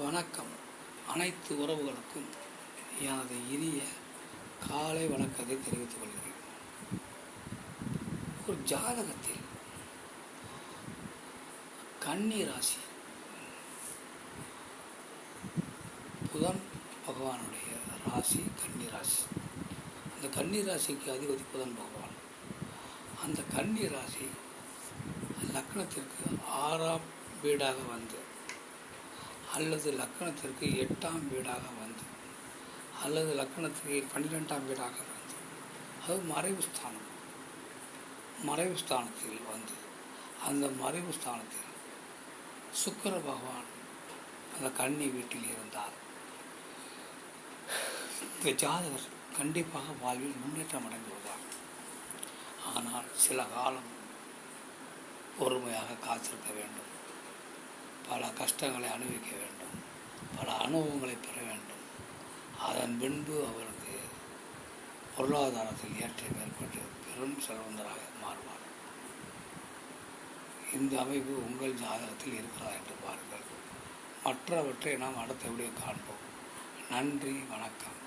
வணக்கம். அனைத்து உறவுகளுக்கும் எனது இனிய காலை வணக்கத்தை தெரிவித்துக் கொள்கிறேன். ஒரு ஜாதகத்தில் கன்னி ராசி புதன் பகவானுடைய ராசி கன்னி ராசி. அந்த கன்னி ராசிக்கு அதிபதி புதன் பகவான். அந்த கன்னி ராசி லக்னத்திற்கு 6ஆம் வீடாக வந்து அல்லது லக்னத்திற்கு 8ஆம் வீடாக வந்து அல்லது லக்னத்திற்கு 12ஆம் வீடாக வந்து அது மறைவு ஸ்தானத்தில் வந்து அந்த மறைவு ஸ்தானத்தில் சுக்கிர பகவான் அந்த கன்னி வீட்டில் இருந்தார். இந்த ஜாதகர் கண்டிப்பாக வாழ்வில் முன்னேற்றம் அடைந்து வருவார். ஆனால் சில காலம் பொறுமையாக காத்திருக்க வேண்டும். பல கஷ்டங்களை அனுபவிக்க வேண்டும். பல அனுபவங்களை பெற வேண்டும். அதன் பின்பு அவருக்கு பொருளாதாரத்தில் ஏற்றம் ஏற்பட்டு பெரும் செல்வந்தராக மாறுவார். இந்த அமைப்பு உங்கள் ஜாதகத்தில் இருக்கிறதா என்று பாருங்கள். மற்றவற்றை நாம் அடுத்த வீடியோ காண்போம். நன்றி, வணக்கம்.